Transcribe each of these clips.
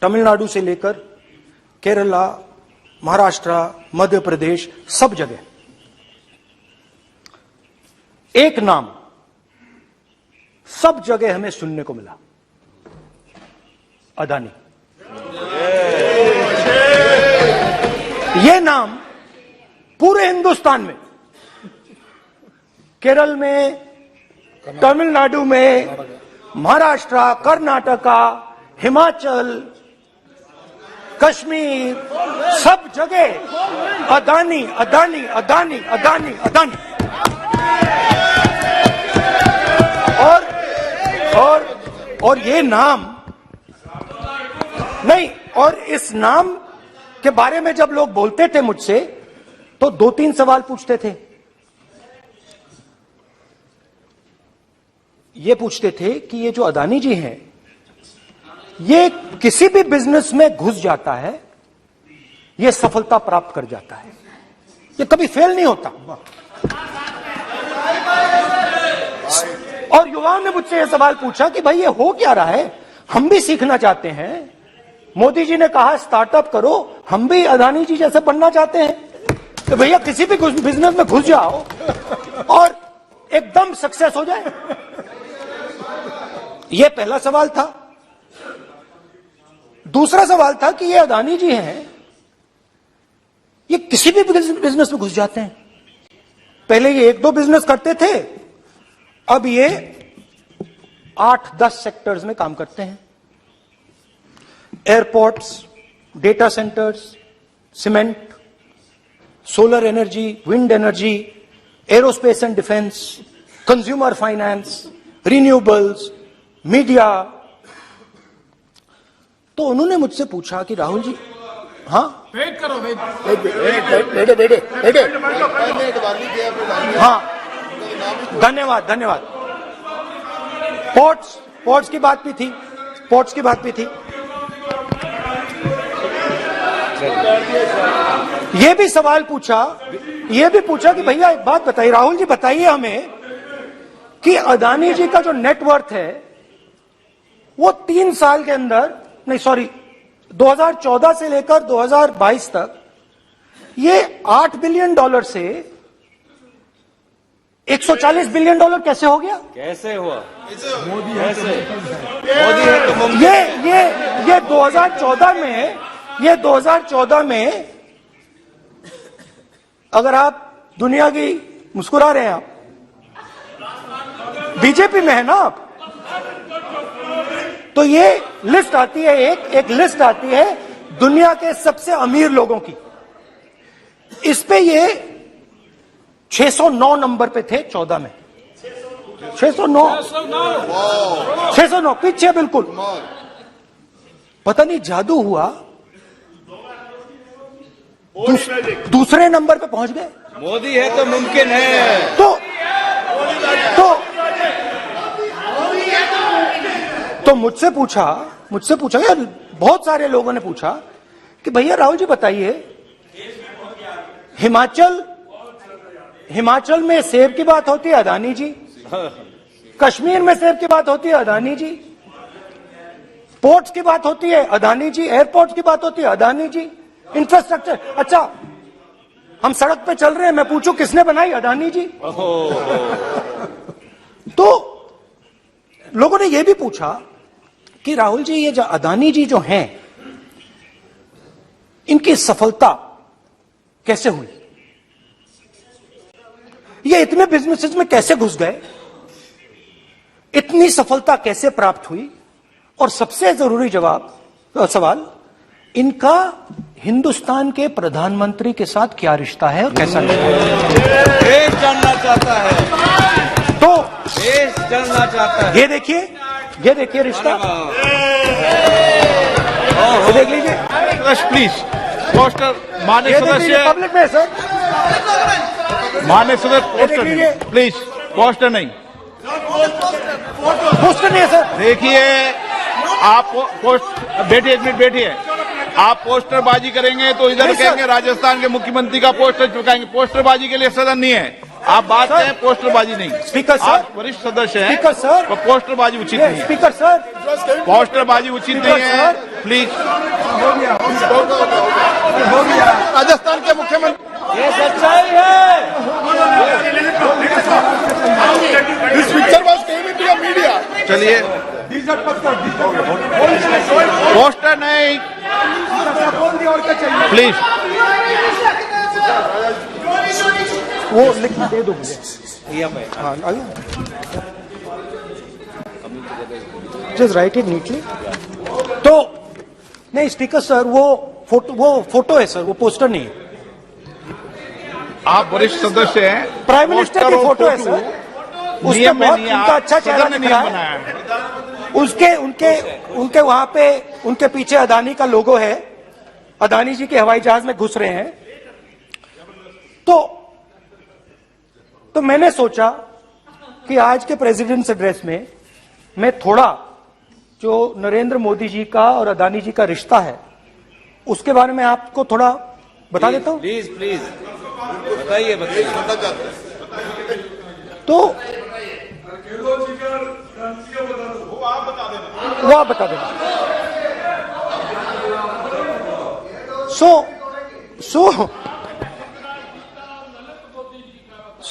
तमिलनाडु से लेकर केरला, महाराष्ट्र, मध्य प्रदेश, सब जगह एक नाम सब जगह हमें सुनने को मिला, अदानी। यह नाम पूरे हिंदुस्तान में, केरल में, तमिलनाडु में, महाराष्ट्र, कर्नाटका, हिमाचल, कश्मीर, सब जगह अदानी अदानी अदानी अदानी अदानी। और ये नाम नहीं, और इस नाम के बारे में जब लोग बोलते थे मुझसे तो 2-3 सवाल पूछते थे। ये पूछते थे कि ये जो अदानी जी हैं, ये किसी भी बिजनेस में घुस जाता है, ये सफलता प्राप्त कर जाता है, ये कभी फेल नहीं होता। और युवाओं ने मुझसे यह सवाल पूछा कि भाई ये हो क्या रहा है, हम भी सीखना चाहते हैं। मोदी जी ने कहा स्टार्टअप करो, हम भी अदानी जी जैसे बनना चाहते हैं। तो भैया किसी भी बिजनेस में घुस जाओ और एकदम सक्सेस हो जाए। यह पहला सवाल था। दूसरा सवाल था कि ये अदानी जी हैं, ये किसी भी बिजनेस में घुस जाते हैं। पहले ये 1-2 बिजनेस करते थे, अब ये 8-10 सेक्टर्स में काम करते हैं। Airports, data centres, cement, solar energy, wind energy, aerospace and defence, consumer finance, renewables, media. तो उन्होंने मुझसे पूछा कि राहुल जी, हाँ वेट करो, बेटे हाँ, धन्यवाद। पोर्ट्स की बात भी थी। ये भी सवाल पूछा कि भैया एक बात बताइए, राहुल जी बताइए हमें कि अदानी जी का जो नेटवर्थ है वो 3 साल के अंदर, 2014 से लेकर 2022 तक ये $8 बिलियन से $140 बिलियन कैसे हो गया? कैसे हुआ? मोदी कैसे? मोदी है तो मुमकिन है। ये 2014 में अगर आप दुनिया की, मुस्कुरा रहे हैं आप, बीजेपी में है ना आप, तो ये लिस्ट आती है, एक लिस्ट आती है दुनिया के सबसे अमीर लोगों की। इस पे ये 609 नंबर पे थे 14 में। 609 पीछे बिल्कुल। पता नहीं जादू हुआ, दूसरे नंबर पे पहुंच गए। मोदी है तो मुमकिन है। तो मुझसे पूछा यार, बहुत सारे लोगों ने पूछा कि भैया राहुल जी बताइए, हिमाचल में सेब की बात होती है, अदानी जी। कश्मीर में सेब की बात होती है, अदानी जी। पोर्ट्स की बात होती है, अदानी जी। एयरपोर्ट्स की बात होती है, अदानी जी। इंफ्रास्ट्रक्चर, अच्छा हम सड़क पे चल रहे हैं, मैं पूछूं किसने बनाई, अदानी जी। तो लोगों ने यह भी पूछा कि राहुल जी ये जो अदानी जी जो हैं, इनकी सफलता कैसे हुई, ये इतने बिजनेसेस में कैसे घुस गए, इतनी सफलता कैसे प्राप्त हुई, और सबसे जरूरी सवाल, इनका हिंदुस्तान के प्रधानमंत्री के साथ क्या रिश्ता है और कैसा रिश्ता है, देश जानना चाहता है। तो देश जानना चाहता है। ये देखिए रिश्ता, ये देख लीजिए प्लीज। पोस्टर माननीय सदस्य, पब्लिक में सर, माननीय सदस्य पोस्टर नहीं, प्लीज पोस्टर नहीं, पोस्टर नहीं है सर। देखिए आप बैठिए, 1 मिनट बैठिए। आप पोस्टरबाजी करेंगे तो इधर कहेंगे राजस्थान के मुख्यमंत्री का पोस्टर चिपकाएंगे। पोस्टरबाजी के लिए सदन नहीं है। आप बात करें, पोस्टरबाजी नहीं। स्पीकर सर, आप वरिष्ठ सदस्य हैं, स्पीकर सर, तो पोस्टरबाजी उचित नहीं है। स्पीकर सर, पोस्टरबाजी उचित नहीं है, प्लीज। राजस्थान के मुख्यमंत्री ये सच्चाई है। This picture was came into the media. चलिए, पोस्टर नहीं, प्लीज। वो लिख दे दो मुझे। हाँ, जस्ट राइट इट नीटली। तो नहीं स्पीकर सर, वो फोटो है सर, वो पोस्टर नहीं है। आप वरिष्ठ सदस्य हैं, प्राइम मिनिस्टर की पोस्टर और फोटो है फोटो सर, उसके नियम में बहुत नहीं है। उनका अच्छा आप चेहरा सदन ने दिख नियम रहा है। बनाया है। उनके वहां पे उनके पीछे अदानी का लोगो है, अदानी जी के हवाई जहाज में घुस रहे हैं। तो मैंने सोचा कि आज के प्रेसिडेंट्स एड्रेस में मैं थोड़ा जो नरेंद्र मोदी जी का और अदानी जी का रिश्ता है उसके बारे में आपको थोड़ा बता देता हूं। प्लीज प्लीज बताइए बताइए। तो वो आप बता देना।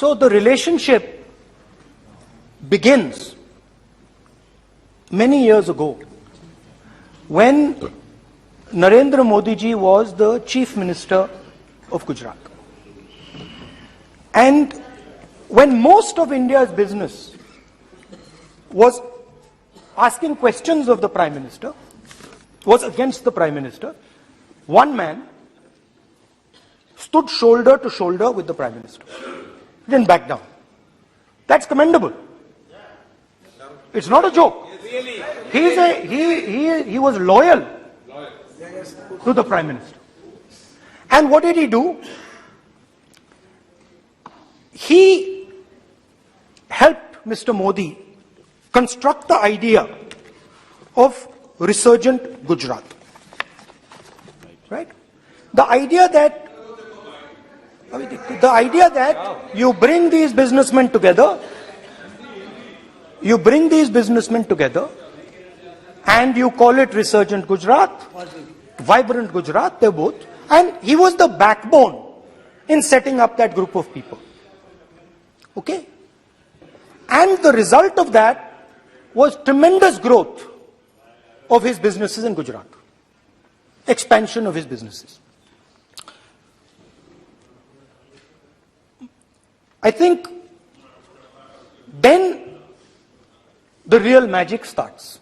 So the relationship begins many years ago when Narendra Modi ji was the Chief Minister of Gujarat. And when most of India's business was asking questions of the Prime Minister, was against the Prime Minister, one man stood shoulder to shoulder with the Prime Minister. He didn't back down. That's commendable. It's not a joke. He was loyal to the Prime Minister. And what did he do? He helped Mr. Modi construct the idea of resurgent Gujarat. Right? The idea that you bring these businessmen together, and you call it resurgent Gujarat, vibrant Gujarat, they're both. And he was the backbone in setting up that group of people. Okay? And the result of that was tremendous growth of his businesses in Gujarat. Expansion of his businesses. I think then the real magic starts.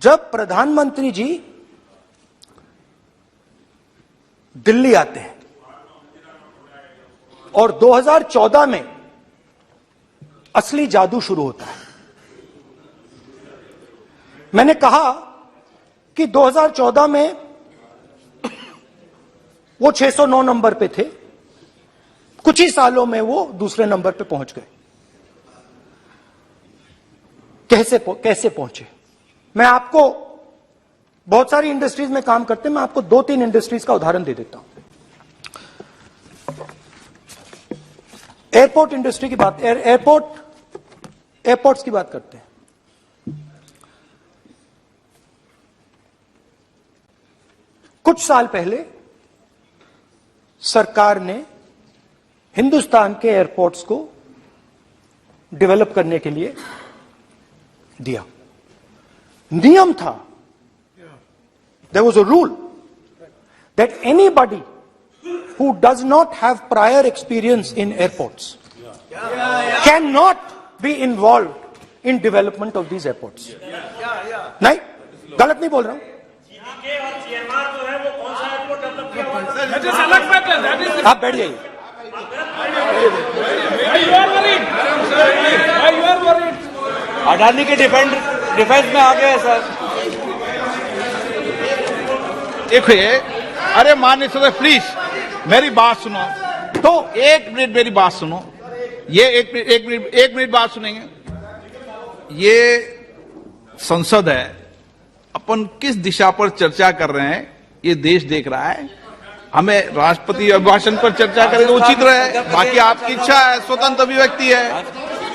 जब प्रधानमंत्री जी दिल्ली आते हैं और 2014 में असली जादू शुरू होता है। मैंने कहा कि 2014 में वो 609 नंबर पे थे, कुछ ही सालों में वो दूसरे नंबर पे पहुंच गए। कैसे पहुंचे? मैं आपको, बहुत सारी इंडस्ट्रीज में काम करते हैं, मैं आपको 2-3 इंडस्ट्रीज का उदाहरण दे देता हूं। एयरपोर्ट इंडस्ट्री की बात, एयरपोर्ट्स की बात करते हैं। कुछ साल पहले सरकार ने हिंदुस्तान के एयरपोर्ट्स को डेवलप करने के लिए दिया। नियम था, there was a rule that anybody who does not have prior experience in airports cannot be involved in development of these airports. नहीं, गलत नहीं बोल रहा हूं। आप बैठ जाइए। अडानी के डिफेंस में आ गए सर। देखिए, अरे माननीय सदस्य प्लीज मेरी बात सुनो। तो 1 मिनट मेरी बात सुनो। ये एक मिनट बात सुनेंगे। ये संसद है, अपन किस दिशा पर चर्चा कर रहे हैं ये देश देख रहा है। हमें राष्ट्रपति अभिभाषण पर चर्चा करें तो उचित रहे। बाकी आपकी इच्छा है, स्वतंत्र अभिव्यक्ति है,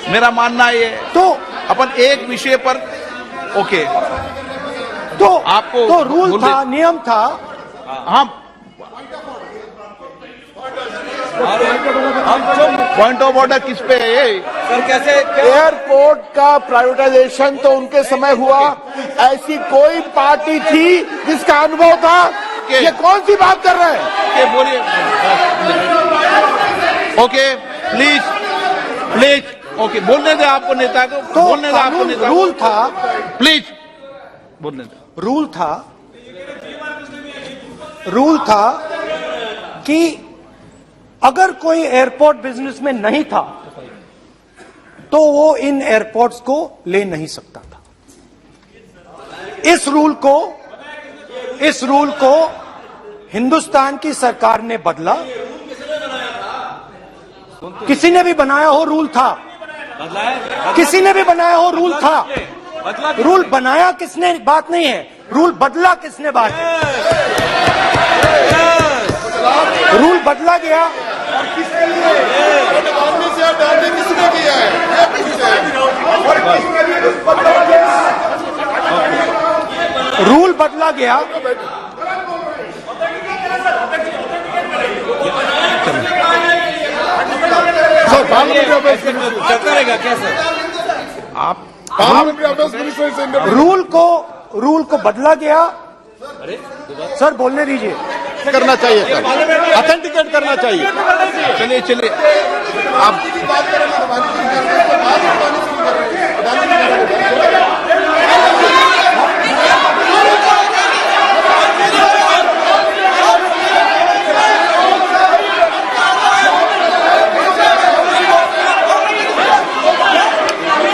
मेरा मानना ये है। तो अपन एक विषय पर ओके, तो आपको तो रूल बोल था, दे- नियम था। हम हम चुप। पॉइंट ऑफ ऑर्डर किस पे है? सर कैसे एयरपोर्ट का प्राइवेटाइजेशन तो उनके समय हुआ, ऐसी कोई पार्टी थी जिसका अनुभव था? के- ये कौन सी बात कर रहे हैं? ओके बोलिए। ओके प्लीज प्लीज, ओके बोलने दे आपको नेता को, तो बोलने दे आपको कानून नेता को। रूल था, प्लीज बोलने दे। रूल था कि अगर कोई एयरपोर्ट बिजनेस में नहीं था तो वो इन एयरपोर्ट्स को ले नहीं सकता था। इस रूल को हिंदुस्तान की सरकार ने बदला। किसी ने भी बनाया हो, रूल था। बदला है? किसी ने भी बनाया हो, रूल था। बदला रूल बनाया किसने बात नहीं है, रूल बदला किसने बात है। रूल बदला गया, रूल बदला गया। चलता रहेगा क्या सर? रूल को बदला गया। सर बोलने दीजिए। करना चाहिए सर, ऑथेंटिकेट करना चाहिए। चलिए चलिए आप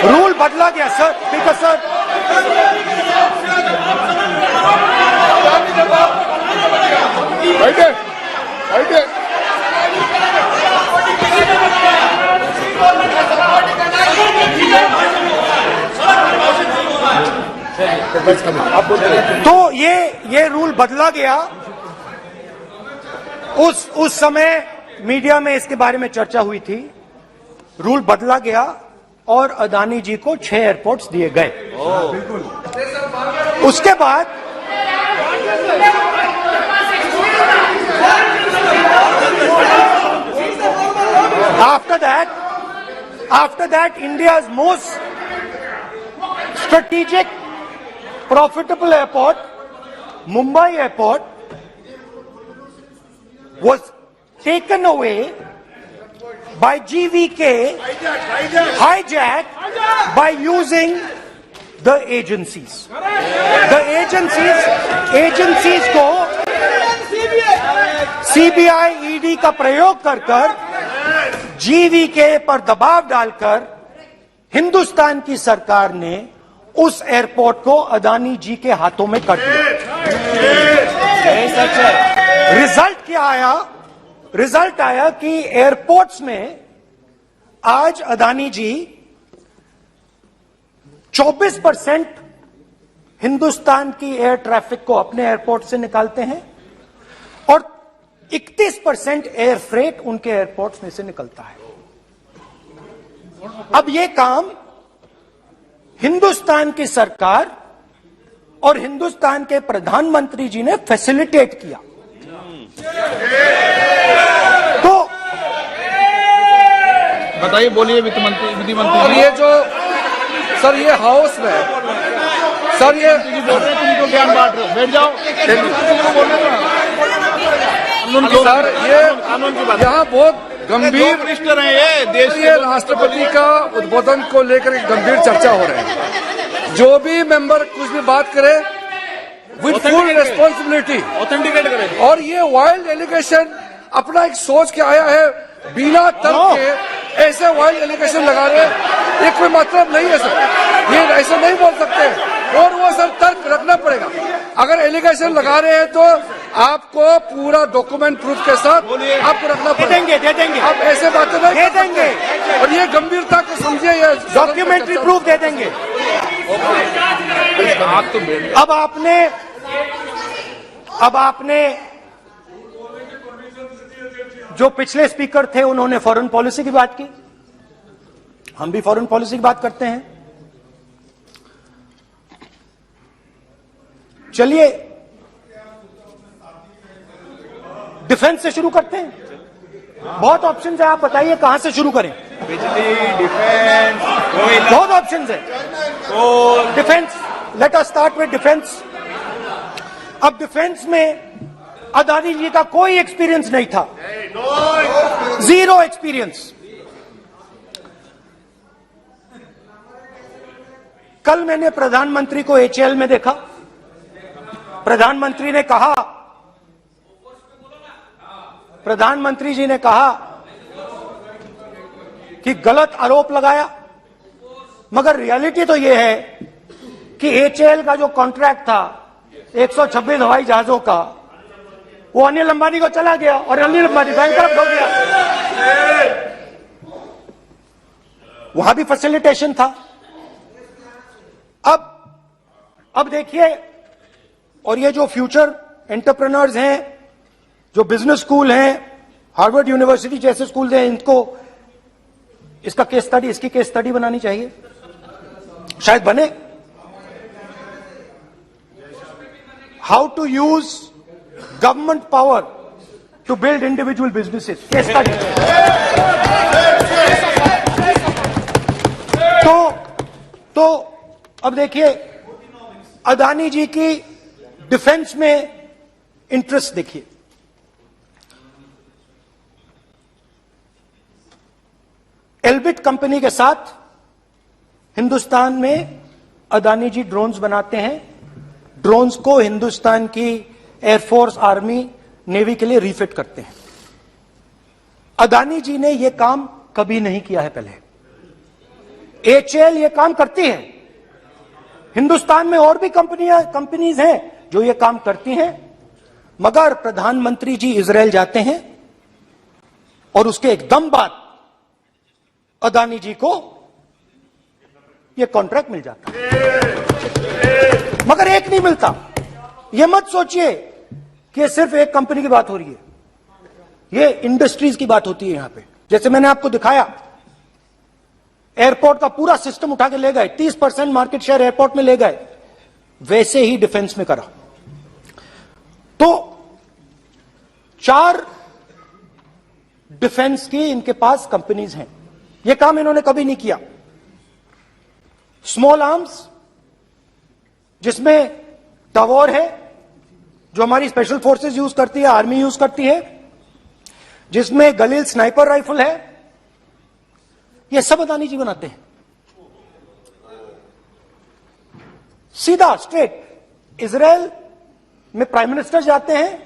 रूल बदला गया सर, ठीक है सर। बैठे बैठे। तो ये रूल बदला गया। उस समय मीडिया में इसके बारे में चर्चा हुई थी। रूल बदला गया और अदानी जी को 6 एयरपोर्ट्स दिए गए। उसके बाद after that India's most strategic profitable airport, Mumbai airport, was taken away by GVK, hijacked by using the agencies. The agencies को CBI, ED का प्रयोग कर GVK पर दबाव डालकर हिंदुस्तान की सरकार ने उस एयरपोर्ट को अदानी जी के हाथों में कर दिया। यही सच है। रिजल्ट क्या आया? रिजल्ट आया कि एयरपोर्ट्स में आज अदानी जी 24% हिंदुस्तान की एयर ट्रैफिक को अपने एयरपोर्ट से निकालते हैं और 31% एयर फ्रेट उनके एयरपोर्ट्स में से निकलता है। अब ये काम हिंदुस्तान की सरकार और हिंदुस्तान के प्रधानमंत्री जी ने फैसिलिटेट किया। तो बताइए, बोलिए वित्त मंत्री, विधि मंत्री। और ये जो सर ये हाउस में सर ये बोल रहे हैं, तुम तो ज्ञान बांट रहे हो, बैठ जाओ। सर ये यहाँ बहुत गंभीर मिनिस्टर हैं ये देश ये राष्ट्रपति का उद्बोधन को लेकर एक गंभीर चर्चा हो रही है। जो भी मेंबर कुछ भी बात करे विद फुल रिस्पॉन्सिबिलिटी ऑथेंटिकेट करें। और ये वाइल्ड एलिगेशन अपना एक सोच के आया है, बिना तर्क के ऐसे वाइल्ड एलिगेशन लगा रहे, ये कोई मतलब नहीं है सर। ये ऐसे नहीं बोल सकते और वो सर तर्क रखना पड़ेगा। अगर एलिगेशन लगा रहे हैं तो आपको पूरा डॉक्यूमेंट प्रूफ के साथ आपको रखना पड़ेगा। दे देंगे आप ऐसे बातें नहीं दे देंगे, और ये गंभीरता को समझिए। ये डॉक्यूमेंट्री प्रूफ दे देंगे। अब आपने जो पिछले स्पीकर थे उन्होंने फॉरेन पॉलिसी की बात की, हम भी फॉरेन पॉलिसी की बात करते हैं। चलिए डिफेंस से शुरू करते हैं। बहुत ऑप्शन है, आप बताइए कहां से शुरू करें। बिजली, डिफेंस, कोयला, बहुत ऑप्शन है। Coal, defence, let us start with defence. अब डिफेंस में अदानी जी का कोई एक्सपीरियंस नहीं था, जीरो एक्सपीरियंस। कल मैंने प्रधानमंत्री को एचएएल में देखा। प्रधानमंत्री जी ने कहा कि गलत आरोप लगाया, मगर रियलिटी तो यह है कि एचएएल का जो कॉन्ट्रैक्ट था 126 हवाई जहाजों का, वो अनिल अंबानी को चला गया और अनिल अंबानी बैंकरप्ट हो गया। वहां भी फैसिलिटेशन था। अब देखिए, और ये जो फ्यूचर एंटरप्रेन्योर्स हैं, जो बिजनेस स्कूल हैं, हार्वर्ड यूनिवर्सिटी जैसे स्कूल हैं, इनको इसका केस स्टडी, इसकी केस स्टडी बनानी चाहिए, शायद बने। How to use government power to build individual businesses, case study. तो अब देखिए, अदानी जी की डिफेंस में इंटरेस्ट देखिए। एल्बिट कंपनी के साथ हिंदुस्तान में अदानी जी ड्रोन्स बनाते हैं। ड्रोन्स को हिंदुस्तान की एयरफोर्स, आर्मी, नेवी के लिए रीफिट करते हैं। अदानी जी ने यह काम कभी नहीं किया है पहले। एचएएल यह काम करती है। हिंदुस्तान में और भी कंपनीज हैं जो ये काम करती हैं, मगर प्रधानमंत्री जी इजराइल जाते हैं और उसके एकदम बाद अदानी जी को ये कॉन्ट्रैक्ट मिल जाता है, मगर एक नहीं मिलता। ये मत सोचिए कि ये सिर्फ एक कंपनी की बात हो रही है, ये इंडस्ट्रीज की बात होती है यहां पे। जैसे मैंने आपको दिखाया, एयरपोर्ट का पूरा सिस्टम उठा के ले गए, 30% मार्केट शेयर एयरपोर्ट में ले गए, वैसे ही डिफेंस में करा। तो 4 डिफेंस की इनके पास कंपनीज हैं। यह काम इन्होंने कभी नहीं किया। स्मॉल आर्म्स, जिसमें टावर है जो हमारी स्पेशल फोर्सेस यूज करती है, आर्मी यूज करती है, जिसमें गलील स्नाइपर राइफल है, ये सब अदानी जी बनाते हैं। सीधा स्ट्रेट इजराइल में प्राइम मिनिस्टर जाते हैं,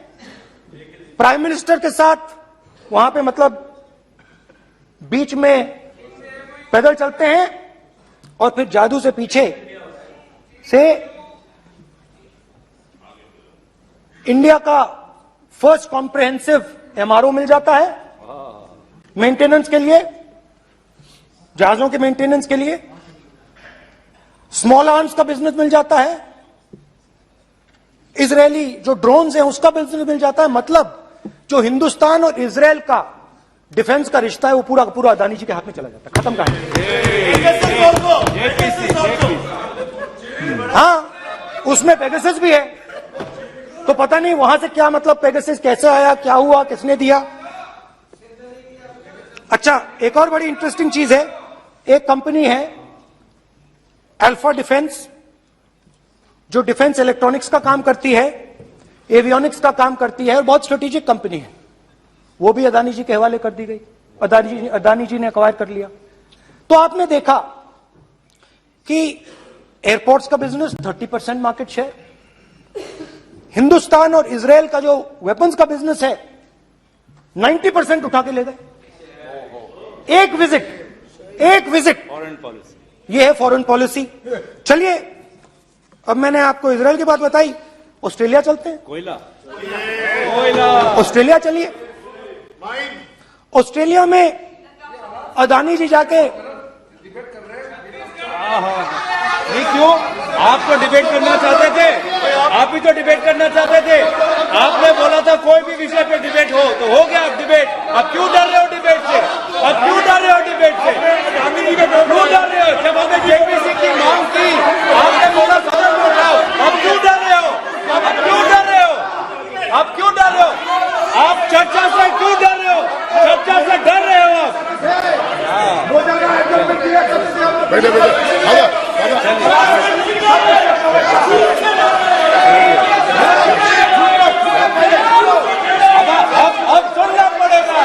प्राइम मिनिस्टर के साथ वहां पे मतलब बीच में पैदल चलते हैं और फिर जादू से पीछे से इंडिया का फर्स्ट कॉम्प्रिहेंसिव एमआरओ मिल जाता है मेंटेनेंस के लिए, जहाजों के मेंटेनेंस के लिए। स्मॉल आर्म्स का बिजनेस मिल जाता है, इजरायली जो ड्रोन्स हैं उसका बिजनेस मिल जाता है। मतलब जो हिंदुस्तान और इजराइल का डिफेंस का रिश्ता है वो पूरा का पूरा अदानी जी के हाथ में चला जाता है, खत्म कहानी। हाँ, उसमें पेगासस भी है, तो पता नहीं वहां से क्या मतलब पेगासस कैसे आया, क्या हुआ, किसने दिया। अच्छा, एक और बड़ी इंटरेस्टिंग चीज है, एक कंपनी है अल्फा डिफेंस, जो डिफेंस इलेक्ट्रॉनिक्स का काम करती है, एवियोनिक्स का काम करती है, और बहुत स्ट्रेटेजिक कंपनी है। वो भी अदानी जी के हवाले कर दी गई, अदानी जी ने एक्वायर कर लिया। तो आपने देखा कि एयरपोर्ट्स का बिजनेस 30% मार्केट शेयर, हिंदुस्तान और इजराइल का जो वेपन्स का बिजनेस है 90% उठा के ले गए। एक विजिट फॉरेन पॉलिसी, ये है फॉरेन पॉलिसी। चलिए, अब मैंने आपको इजराइल की बात बताई, ऑस्ट्रेलिया चलते हैं। कोयला, ऑस्ट्रेलिया चलिए। ऑस्ट्रेलिया में अदानी जी जाके, नहीं क्यों? आप तो डिबेट करना चाहते थे, आप भी तो डिबेट करना चाहते थे। आपने बोला था कोई भी विषय पे डिबेट हो, तो हो गया अब डिबेट। अब अब सुनना पड़ेगा,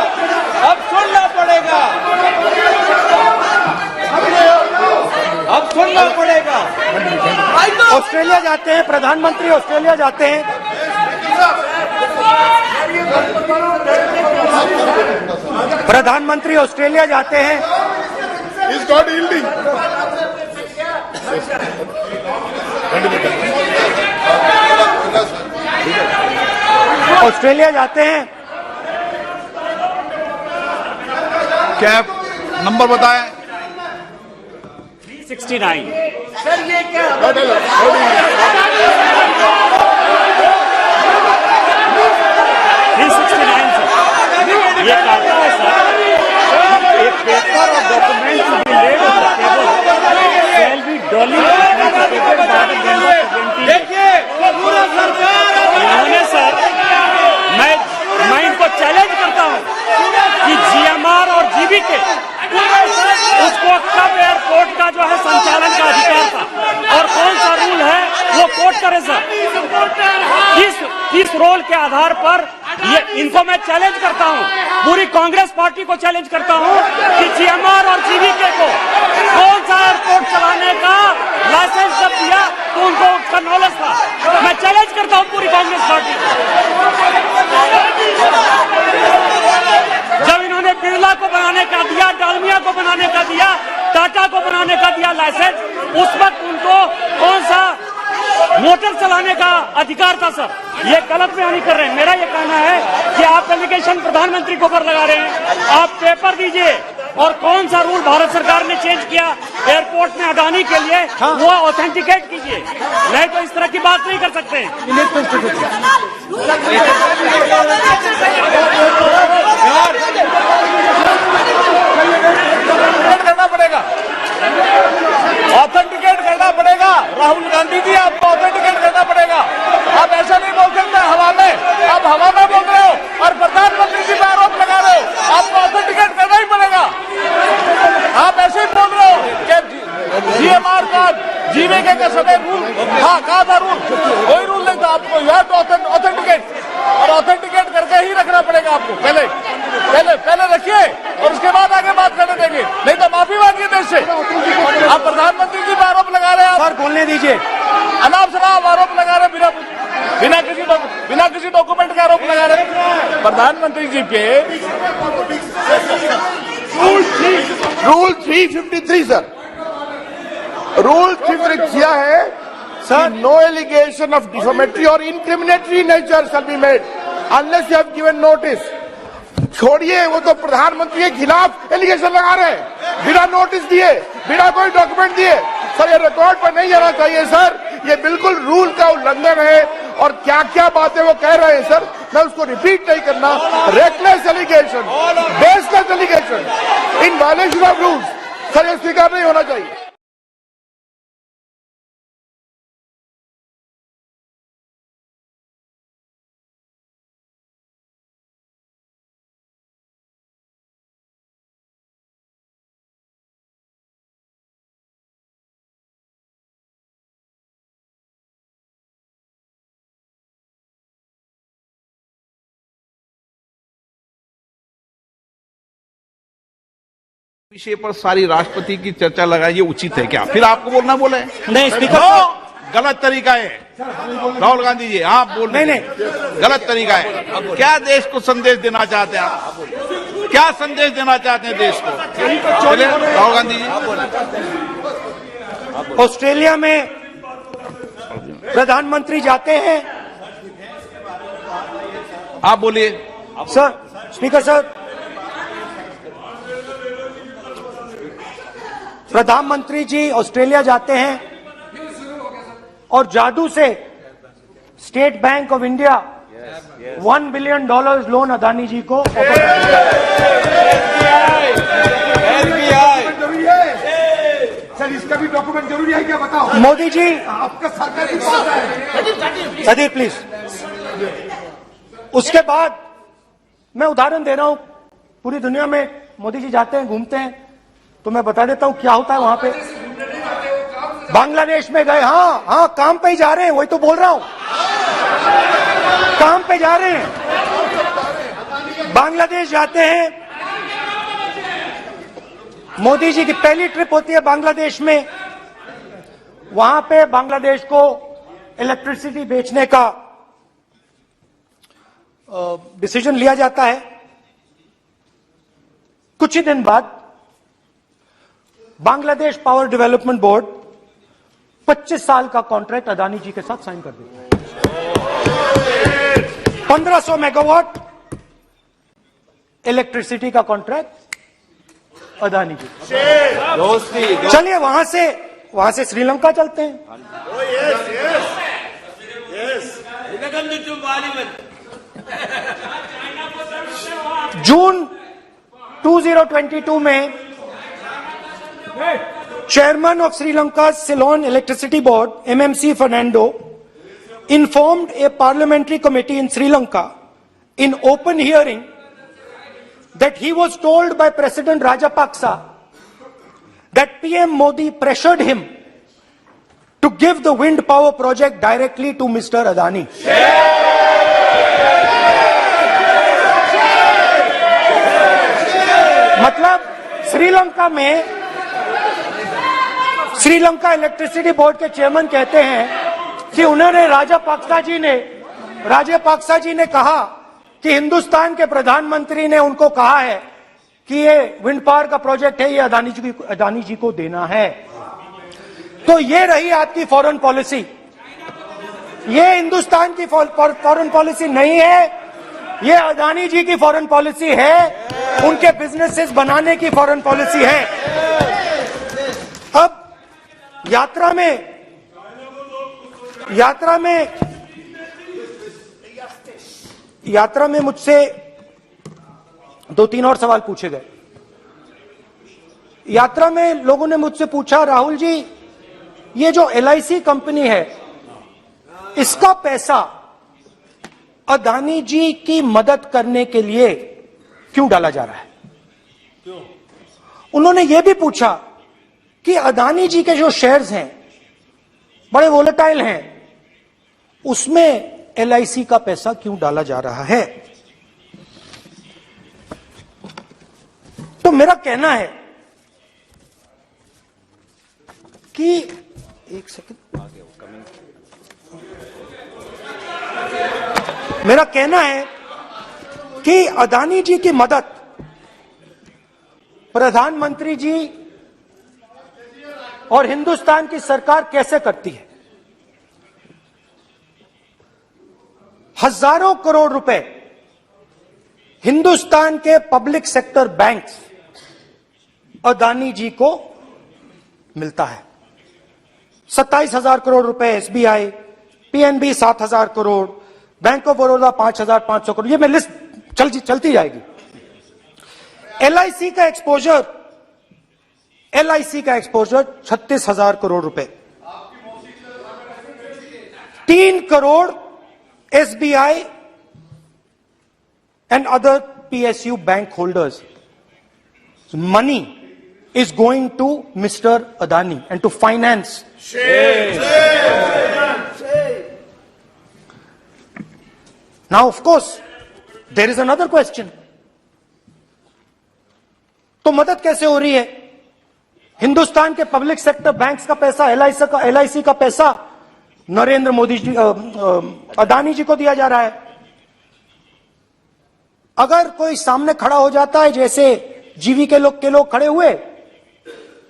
अब सुनना पड़ेगा, अब सुनना पड़ेगा। ऑस्ट्रेलिया जाते हैं प्रधानमंत्री, ऑस्ट्रेलिया जाते हैं। प्रधानमंत्री ऑस्ट्रेलिया जाते हैं। He's not yielding. ऑस्ट्रेलिया जाते हैं। कैब नंबर बताएं। 369। ये कहता है सर, एक पेपर और document to be laid on the table shall be duly देखिए पूरा सरकार इन्होंने सर, मैं इनको चैलेंज करता हूं कि जीएमआर और जीबीके उसको कब एयरपोर्ट का जो है संचालन का अधिकार था और कौन सा रूल है वो कोर्ट करे सर। किस रोल के आधार पर ये इनको मैं चैलेंज करता हूं, पूरी कांग्रेस पार्टी को चैलेंज करता हूं कि जीएमआर और जीबीके को कौन सा एयरपोर्ट चलाने का लाइसेंस जब दिया तो उनको उसका नॉलेज था। मैं चैलेंज करता हूं पूरी कांग्रेस पार्टी को। जब इन्होंने बिरला को बनाने का दिया, डालमिया को बनाने का दिया, टाटा को बनाने का दिया लाइसेंस, उस वक्त उनको कौन सा मोटर चलाने का अधिकार था सर। ये गलत बयानी कर रहे हैं। मेरा ये कहना है कि आप एलिगेशन प्रधानमंत्री को ऊपर लगा रहे हैं, आप पेपर दीजिए और कौन सा रूल भारत सरकार ने चेंज किया एयरपोर्ट में अडानी के लिए वो ऑथेंटिकेट कीजिए, नहीं तो इस तरह की बात नहीं कर सकते हैं। करना पड़ेगा, ऑथेंटिकेट करना पड़ेगा। राहुल गांधी जी आपको ऑथेंटिकेट करना पड़ेगा। आप ऐसा नहीं बोल सकते हवा में, आप हवा में बोल रहे हो और प्रधानमंत्री जी पर आरोप लगा रहे हो। आपको ऑथेंटिकेट करना ही पड़ेगा। आप ऐसे ही बोल रहे हो कि जीएमआर का जीवीके के समय रूल कहा था, रूल कोई रूल नहीं था। आपको यह तो ऑथेंटिकेट और ऑथेंटिकेट करके ही रखना पड़ेगा आपको। पहले रखिए और उसके बाद आगे बात करने देंगे, नहीं तो माफी मांगिए देश से। आप प्रधानमंत्री जी पर आरोप लगा रहे हैं, सर बोलने दीजिए। अनाप शनाप आरोप लगा रहे, बिना किसी डॉक्यूमेंट के आरोप लगा रहे प्रधानमंत्री जी पे। रूल 353 सर, रूल 353 किया है sir, no allegation of defamatory और incriminatory nature shall be made unless you have given notice. छोड़िए, वो तो प्रधानमंत्री के खिलाफ एलिगेशन लगा रहे हैं बिना नोटिस दिए, बिना कोई डॉक्यूमेंट दिए। सर ये रिकॉर्ड पर नहीं जाना चाहिए सर, ये बिल्कुल रूल का उल्लंघन है। और क्या क्या बातें वो कह रहे हैं सर, मैं उसको रिपीट नहीं करना। Reckless allegation, baseless allegation, in violation of rules, sir ये स्वीकार नहीं होना चाहिए। विषय पर सारी राष्ट्रपति की चर्चा लगाई, ये उचित है क्या? फिर आपको बोलना बोले नहीं स्पीकर गलत तरीका है। राहुल गांधी जी आप बोल रहे हैं गलत तरीका है। क्या देश को संदेश देना चाहते हैं आप? क्या संदेश देना चाहते हैं देश को? चलिए राहुल गांधी जी। ऑस्ट्रेलिया में प्रधानमंत्री जाते हैं। आप बोलिए सर, स्पीकर सर, प्रधानमंत्री जी ऑस्ट्रेलिया जाते हैं और जादू से State Bank of India $1 billion loan Adani ji को सर इसका भी डॉक्यूमेंट जरूरी है क्या, बताओ। मोदी जी आपका सरकारी पास है। Sadyr please. उसके बाद मैं उदाहरण दे रहा हूं, पूरी दुनिया में मोदी जी जाते हैं, घूमते हैं, तो मैं बता देता हूं क्या होता है वहां पे। बांग्लादेश में गए, हाँ काम पे ही जा रहे हैं, वही तो बोल रहा हूं, काम पे जा रहे हैं, बांग्लादेश जाते हैं। मोदी जी की पहली ट्रिप होती है बांग्लादेश में, वहां पे बांग्लादेश को इलेक्ट्रिसिटी बेचने का डिसीजन लिया जाता है। कुछ ही दिन बाद बांग्लादेश पावर डेवलपमेंट बोर्ड 25 साल का कॉन्ट्रैक्ट अदानी जी के साथ साइन कर देता है। 1500 मेगावाट इलेक्ट्रिसिटी का कॉन्ट्रैक्ट अदानी जी। चलिए वहां से श्रीलंका चलते हैं। जून 2022 में Chairman of Sri Lanka's Ceylon Electricity Board, MMC Fernando, informed a parliamentary committee in Sri Lanka in open hearing that he was told by President Rajapaksa that PM Modi pressured him to give the wind power project directly to Mr. Adani. मतलब Sri Lanka electricity board के chairman कहते हैं कि उन्होंने राजापाक्सा जी ने कहा कि हिंदुस्तान के प्रधानमंत्री ने उनको कहा है कि ये विंड पावर का प्रोजेक्ट है, ये अदानी जी को देना है। तो ये रही आपकी फॉरेन पॉलिसी। ये हिंदुस्तान की फॉरेन पॉलिसी नहीं है, ये अदानी जी की फॉरेन पॉलिसी है, उनके बिजनेसेस बनाने की फॉरेन पॉलिसी है। अब यात्रा में मुझसे 2-3 और सवाल पूछे गए। यात्रा में लोगों ने मुझसे पूछा, राहुल जी ये जो LIC कंपनी है इसका पैसा अदानी जी की मदद करने के लिए क्यों डाला जा रहा है? उन्होंने यह भी पूछा कि अदानी जी के जो शेयर्स हैं बड़े वोलेटाइल हैं, उसमें LIC का पैसा क्यों डाला जा रहा है? तो मेरा कहना है कि एक सेकंड, मेरा कहना है कि अदानी जी की मदद प्रधानमंत्री जी और हिंदुस्तान की सरकार कैसे करती है? हजारों करोड़ रुपए हिंदुस्तान के public sector banks Adani ji को मिलता है। 27,000 करोड़ रुपए SBI, PNB 7,000 crore, bank of Baroda 5,500 crore, ये मैं लिस्ट चलती जाएगी। LIC का एक्सपोजर 36,000 करोड़ रुपए, 3 crore SBI and other PSU bank holders. So money is going to Mr. Adani and to finance. Now, of course, there is another question. तो मदद कैसे हो रही है? हिंदुस्तान के पब्लिक सेक्टर बैंक्स का पैसा, LIC का पैसा नरेंद्र मोदी जी, अदानी जी को दिया जा रहा है। अगर कोई सामने खड़ा हो जाता है, जैसे जीवी के लोग खड़े हुए,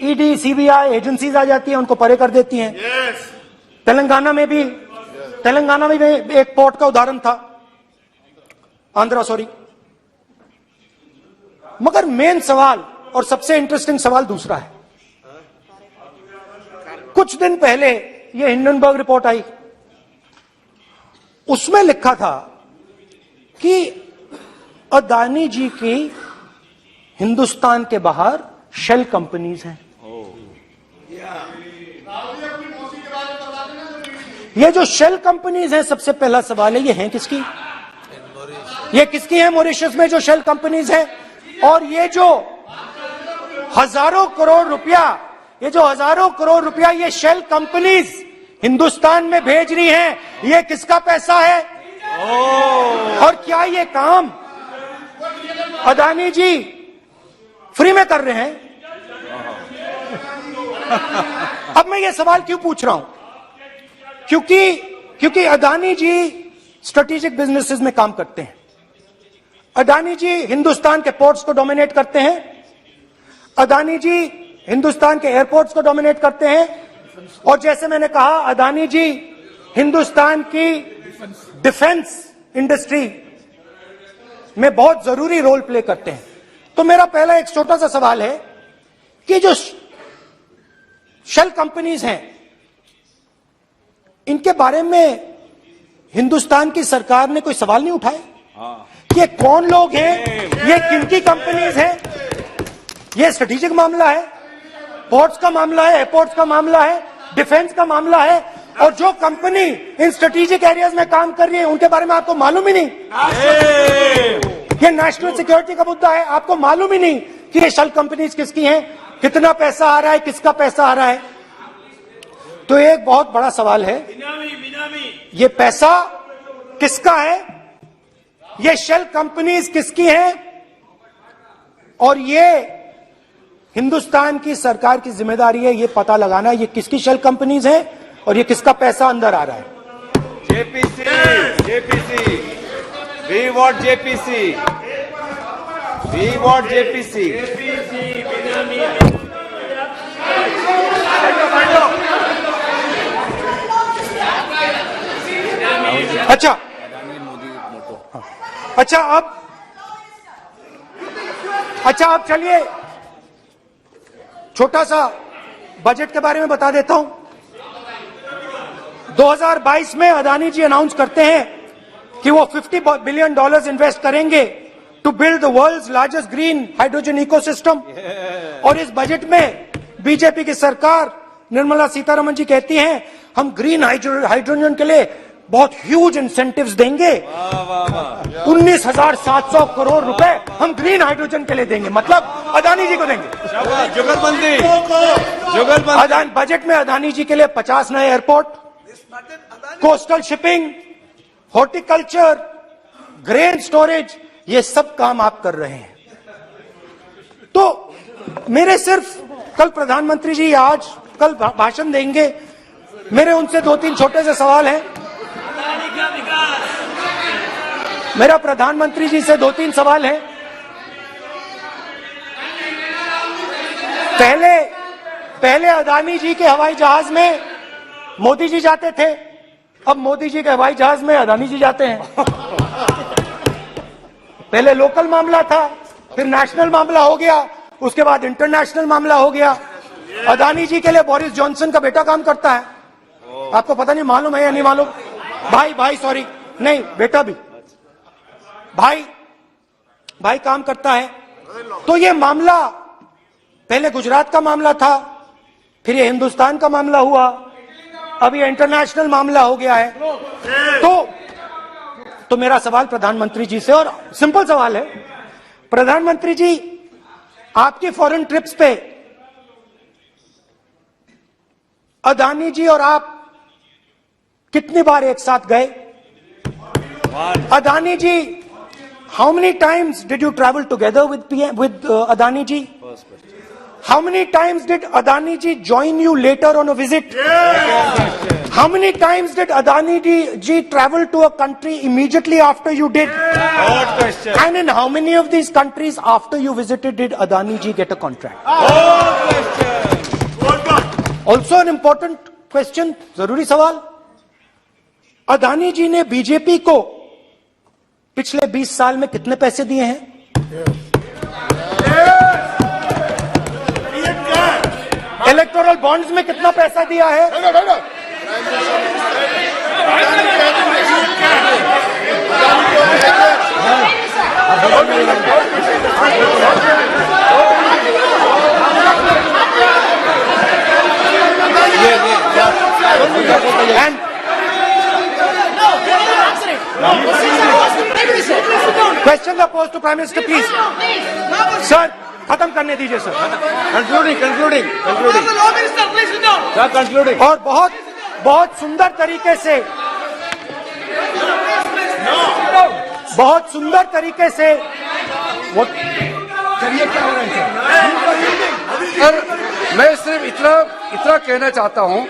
ED, CBI एजेंसीज आ जाती है, उनको परे कर देती हैं। तेलंगाना में भी एक पोर्ट का उदाहरण था, मगर मेन सवाल और सबसे इंटरेस्टिंग सवाल दूसरा है। कुछ दिन पहले ये हिंडनबर्ग रिपोर्ट आई, उसमें लिखा था कि अदानी जी की हिंदुस्तान के बाहर शेल कंपनीज हैं। ये जो शेल कंपनीज हैं, सबसे पहला सवाल है, ये हैं किसकी? ये किसकी है मॉरिशस में जो शेल कंपनीज हैं? और ये जो हजारों करोड़ रुपया ये जो हजारों करोड़ रुपया ये शेल कंपनीज हिंदुस्तान में भेज रही हैं, ये किसका पैसा है? और क्या ये काम अदानी जी फ्री में कर रहे हैं? अब मैं ये सवाल क्यों पूछ रहा हूं? क्योंकि अदानी जी स्ट्रेटेजिक बिजनेसेस में काम करते हैं। अदानी जी हिंदुस्तान के पोर्ट्स को डोमिनेट करते हैं। अदानी जी हिंदुस्तान के एयरपोर्ट्स को डोमिनेट करते हैं। और जैसे मैंने कहा, अदानी जी हिंदुस्तान की डिफेंस इंडस्ट्री में बहुत जरूरी रोल प्ले करते हैं। तो मेरा पहला एक छोटा सा सवाल है कि जो शेल कंपनीज हैं, इनके बारे में हिंदुस्तान की सरकार ने कोई सवाल नहीं उठाए? ये कौन लोग हैं? ये किनकी कंपनीज हैं? ये स्ट्रेटेजिक मामला है, पोर्ट्स का मामला है, एयरपोर्ट्स का मामला है, डिफेंस का मामला है। और जो कंपनी इन स्ट्रेटेजिक एरियाज में काम कर रही है, उनके बारे में आपको मालूम ही नहीं। ये नेशनल सिक्योरिटी का मुद्दा है, आपको मालूम ही नहीं कि ये शेल कंपनीज किसकी हैं, कितना पैसा आ रहा है, किसका पैसा आ रहा है। तो एक बहुत बड़ा सवाल है, ये पैसा किसका है? ये शेल कंपनीज किसकी हैं? और ये हिंदुस्तान की सरकार की जिम्मेदारी है ये पता लगाना ये किसकी शेल कंपनीज हैं और ये किसका पैसा अंदर आ रहा है। JPC, we want JPC, we want JPC. अच्छा अब चलिए छोटा सा बजट के बारे में बता देता हूं। 2022 में अदानी जी अनाउंस करते हैं कि वो $50 बिलियन इन्वेस्ट करेंगे to build the world's largest green hydrogen ecosystem. और इस बजट में बीजेपी की सरकार निर्मला सीतारमण जी कहती हैं हम ग्रीन हाइड्रोजन के लिए बहुत ह्यूज इंसेंटिव्स देंगे। 19,700 करोड़ रुपए हम ग्रीन हाइड्रोजन के लिए देंगे, मतलब अदानी जी को देंगे। जुगलबंदी बजट में अदानी जी के लिए 50 नए airport, coastal shipping, horticulture, grain storage, ये सब काम आप कर रहे हैं। तो मेरे सिर्फ कल प्रधानमंत्री जी आज कल भाषण देंगे, मेरे उनसे 2-3 छोटे से सवाल हैं। मेरा प्रधानमंत्री जी से 2-3 सवाल हैं। पहले अदानी जी के हवाई जहाज में मोदी जी जाते थे, अब मोदी जी के हवाई जहाज में अदानी जी जाते हैं। पहले लोकल मामला था, फिर नेशनल मामला हो गया, उसके बाद इंटरनेशनल मामला हो गया। अदानी जी के लिए बोरिस जॉनसन का बेटा काम करता है, आपको पता नहीं मालूम है या नहीं मालूम? भाई सॉरी, नहीं बेटा भी, भाई काम करता है। तो ये मामला पहले गुजरात का मामला था, फिर ये हिंदुस्तान का मामला हुआ, अब ये इंटरनेशनल मामला हो गया है। तो मेरा सवाल प्रधानमंत्री जी से, और सिंपल सवाल है, प्रधानमंत्री जी आपकी फॉरेन ट्रिप्स पे अदानी जी और आप कितनी बार एक साथ गए? Adani ji, how many times did you travel together with Adani ji? How many times did Adani ji join you later on a visit? How many times did Adani ji travel to a country immediately after you did? Good question. And in how many of these countries after you visited did Adani ji get a contract? Good question. Also an important question, जरूरी सवाल। अदानी जी ने BJP को पिछले 20 साल में कितने पैसे दिए हैं? इलेक्टोरल बॉन्ड्स में कितना पैसा दिया है? Questions are posed to Prime Minister, please. Sir, खत्म करने दीजिए sir. Concluding concluding concluding sir, concluding. और बहुत बहुत सुंदर तरीके से, बहुत सुंदर तरीके से वो चलिए क्या हो रहा है सर, मैं सिर्फ इतना कहना चाहता हूं,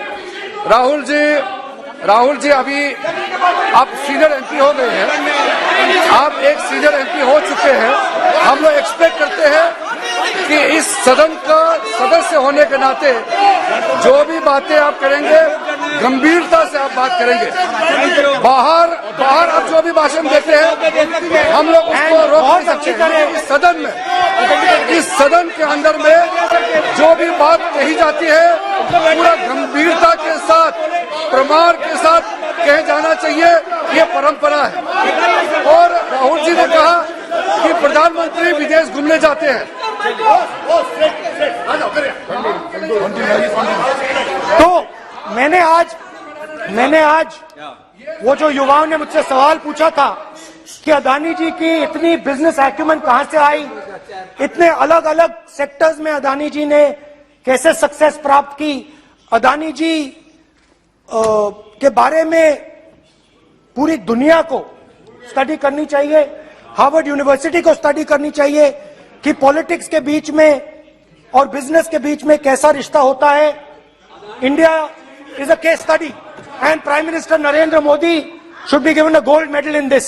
राहुल जी अभी आप सीनियर एमपी हो गए हैं, आप एक सीनियर एमपी हो चुके हैं। हम लोग एक्सपेक्ट करते हैं कि इस सदन का सदस्य होने के नाते जो भी बातें आप करेंगे गंभीरता से आप बात करेंगे। बाहर आप जो भी भाषण देते हैं हम लोग उसको रोक नहीं सकते हैं। इस सदन के अंदर में जो भी बात कही जाती है पूरा गंभीरता के साथ, प्रमाण के साथ कहे जाना चाहिए, ये परंपरा है। और राहुल जी ने कहा कि प्रधानमंत्री विदेश घूमने जाते हैं। तो मैंने आज वो जो युवाओं ने मुझसे सवाल पूछा था कि अदानी जी की इतनी बिजनेस एक्यूमेंट कहां से आई, इतने अलग अलग सेक्टर्स में अदानी जी ने कैसे सक्सेस प्राप्त की, अदानी जी के बारे में पूरी दुनिया को स्टडी करनी चाहिए, हार्वर्ड यूनिवर्सिटी को स्टडी करनी चाहिए कि पॉलिटिक्स के बीच में और बिजनेस के बीच में कैसा रिश्ता होता है। India is a case study and prime minister Narendra Modi should be given a gold medal in this.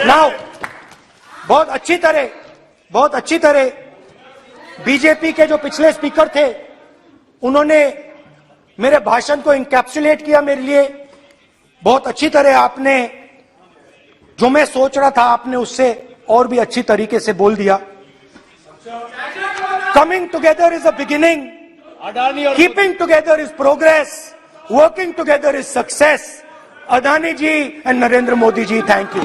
Now बहुत अच्छी तरह बीजेपी के जो पिछले स्पीकर थे उन्होंने मेरे भाषण को इनकैप्सुलेट किया मेरे लिए बहुत अच्छी तरह। आपने जो मैं सोच रहा था आपने उससे और भी अच्छी तरीके से बोल दिया। Coming together is a beginning, keeping together is progress, working together is success. Adani ji and Narendra Modi ji, thank you.